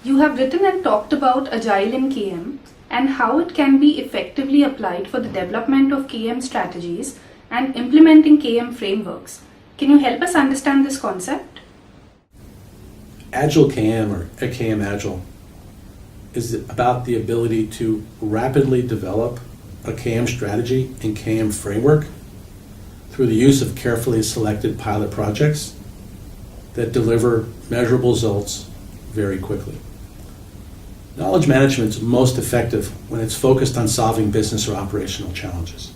You have written and talked about Agile in KM and how it can be effectively applied for the development of KM strategies and implementing KM frameworks. Can you help us understand this concept? Agile KM, or KM Agile, is about the ability to rapidly develop a KM strategy and KM framework through the use of carefully selected pilot projects that deliver measurable results very quickly. Knowledge management is most effective when it's focused on solving business or operational challenges.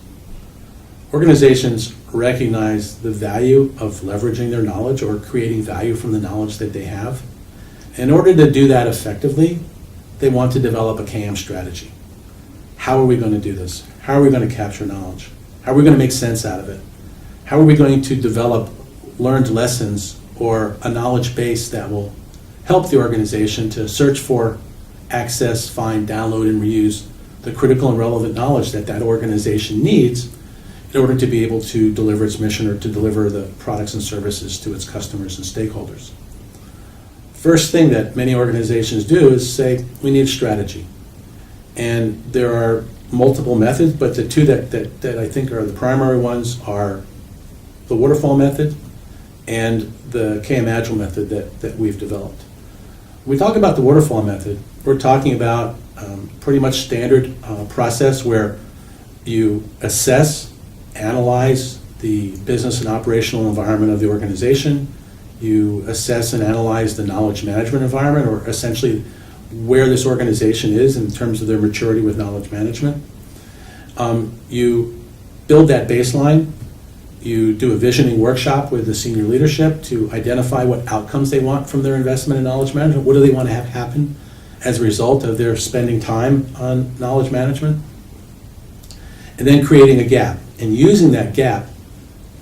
Organizations recognize the value of leveraging their knowledge or creating value from the knowledge that they have. In order to do that effectively, they want to develop a KM strategy. How are we going to do this? How are we going to capture knowledge? How are we going to make sense out of it? How are we going to develop learned lessons or a knowledge base that will help the organization to search for, access, find, download, and reuse the critical and relevant knowledge that that organization needs in order to be able to deliver its mission or to deliver the products and services to its customers and stakeholders. First thing that many organizations do is say, we need a strategy. And there are multiple methods, but the two that I think are the primary ones are the waterfall method and the KM Agile method that we've developed. When we talk about the waterfall method, we're talking about pretty much standard process where you assess, analyze the business and operational environment of the organization. You assess and analyze the knowledge management environment, or essentially where this organization is in terms of their maturity with knowledge management. You build that baseline. You do a visioning workshop with the senior leadership to identify what outcomes they want from their investment in knowledge management. What do they want to have happen as a result of their spending time on knowledge management? And then creating a gap and using that gap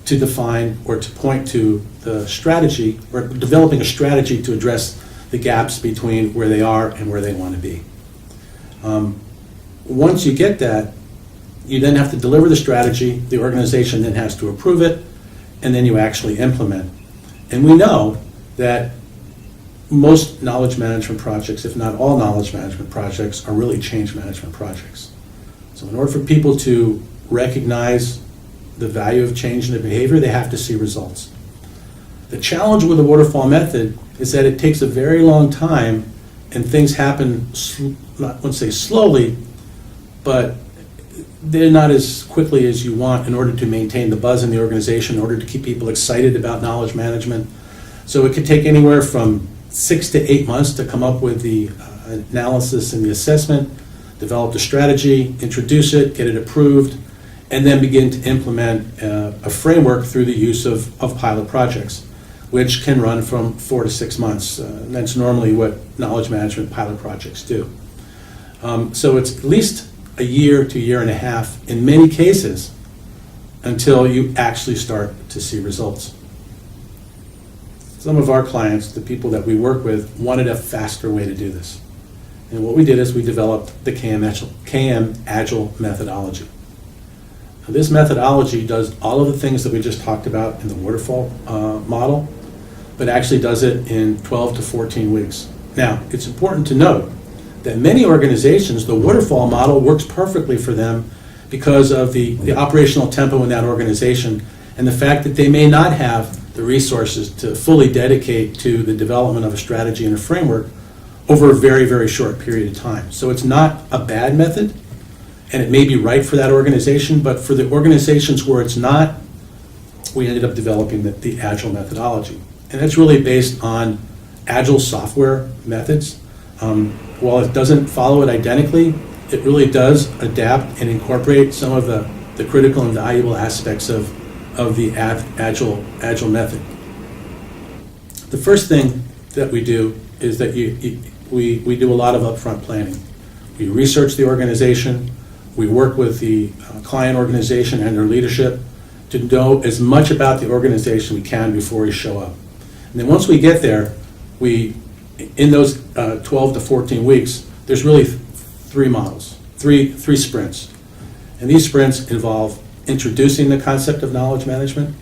to define or to point to the strategy, or developing a strategy to address the gaps between where they are and where they want to be. Once you get that, you then have to deliver the strategy, the organization then has to approve it, and then you actually implement. And we know that most knowledge management projects, if not all knowledge management projects, are really change management projects. So in order for people to recognize the value of change in their behavior, they have to see results. The challenge with the waterfall method is that it takes a very long time and things happen, I wouldn't say slowly, but they're not as quickly as you want in order to maintain the buzz in the organization, in order to keep people excited about knowledge management. So it could take anywhere from 6 to 8 months to come up with the analysis and the assessment, develop the strategy, introduce it, get it approved, and then begin to implement a framework through the use of pilot projects, which can run from 4 to 6 months. That's normally what knowledge management pilot projects do. So it's at least a year to a year and a half in many cases until you actually start to see results. Some of our clients, the people that we work with, wanted a faster way to do this. And what we did is we developed the KM Agile methodology. Now, this methodology does all of the things that we just talked about in the waterfall model, but actually does it in 12 to 14 weeks. Now, it's important to note that many organizations, the waterfall model works perfectly for them because of the operational tempo in that organization and the fact that they may not have the resources to fully dedicate to the development of a strategy and a framework over a very, very short period of time. So it's not a bad method, and it may be right for that organization, but for the organizations where it's not, we ended up developing the Agile methodology. And that's really based on Agile software methods. While it doesn't follow it identically, it really does adapt and incorporate some of the critical and valuable aspects of the Agile method. The first thing that we do is that we do a lot of upfront planning. We research the organization, we work with the client organization and their leadership to know as much about the organization we can before we show up. And then once we get there, in those 12 to 14 weeks, there's really three models, three sprints. And these sprints involve introducing the concept of knowledge management,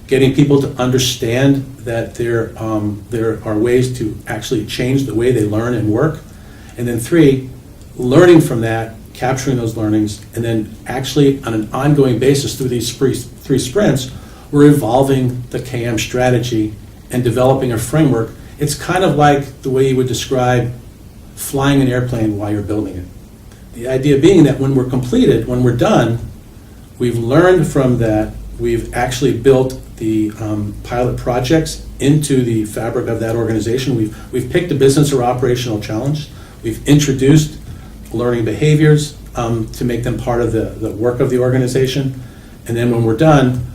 getting people to understand that there are ways to actually change the way they learn and work. And then 3, learning from that, capturing those learnings, and then actually on an ongoing basis through these 3 sprints, we're evolving the KM strategy and developing a framework. It's kind of like the way you would describe flying an airplane while you're building it. The idea being that when we're completed, when we're done, we've learned from that, we've actually built the pilot projects into the fabric of that organization. We've picked a business or operational challenge. We've introduced learning behaviors to make them part of the work of the organization. And then when we're done,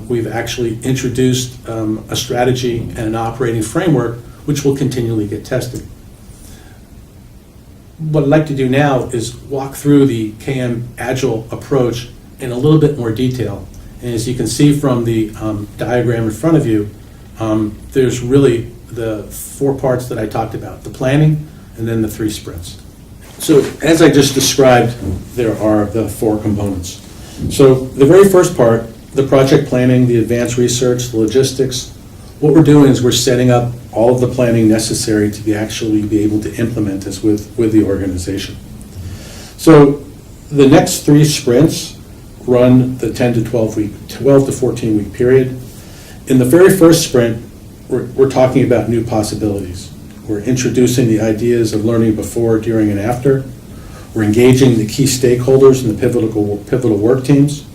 we've actually introduced a strategy and an operating framework which will continually get tested. What I'd like to do now is walk through the KM Agile approach in a little bit more detail. And as you can see from the diagram in front of you, there's really the 4 parts that I talked about, the planning and then the 3 sprints. So as I just described, there are the 4 components. So the very first part, the project planning, the advanced research, the logistics, what we're doing is we're setting up all of the planning necessary to actually be able to implement this with the organization. So the next 3 sprints run the 10 to 12 to 14 week period. In the very first sprint, we're talking about new possibilities. We're introducing the ideas of learning before, during, and after. We're engaging the key stakeholders and the pivotal work teams.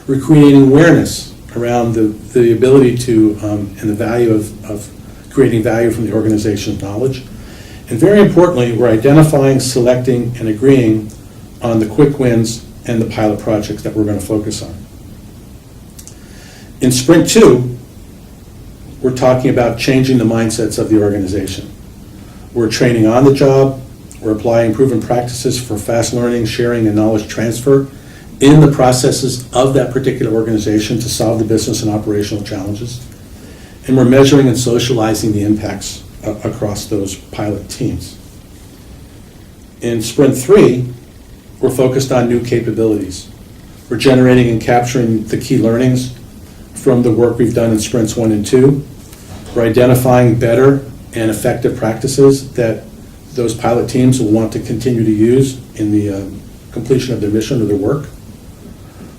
We're creating awareness around the ability to and the value of creating value from the organization's knowledge. And very importantly, we're identifying, selecting, and agreeing on the quick wins and the pilot projects that we're going to focus on. In sprint 2, we're talking about changing the mindsets of the organization. We're training on the job, we're applying proven practices for fast learning, sharing, and knowledge transfer in the processes of that particular organization to solve the business and operational challenges. And we're measuring and socializing the impacts across those pilot teams. In sprint 3, we're focused on new capabilities. We're generating and capturing the key learnings from the work we've done in sprints 1 and 2. We're identifying better and effective practices that those pilot teams will want to continue to use in the completion of their mission or their work.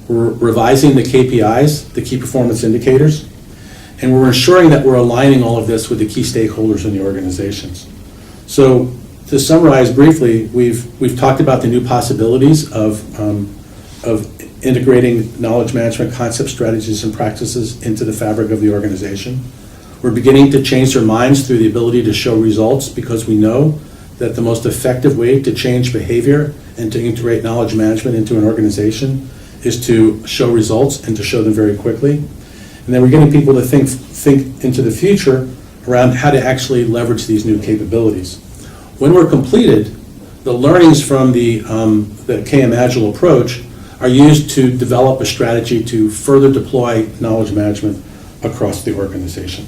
We're revising the KPIs, the key performance indicators, and we're ensuring that we're aligning all of this with the key stakeholders in the organizations. So to summarize briefly, we've talked about the new possibilities of integrating knowledge management concepts, strategies, and practices into the fabric of the organization. We're beginning to change their minds through the ability to show results because we know that the most effective way to change behavior and to integrate knowledge management into an organization is to show results and to show them very quickly. And then we're getting people to think into the future around how to actually leverage these new capabilities. When we're completed, the learnings from the KM Agile approach are used to develop a strategy to further deploy knowledge management across the organization.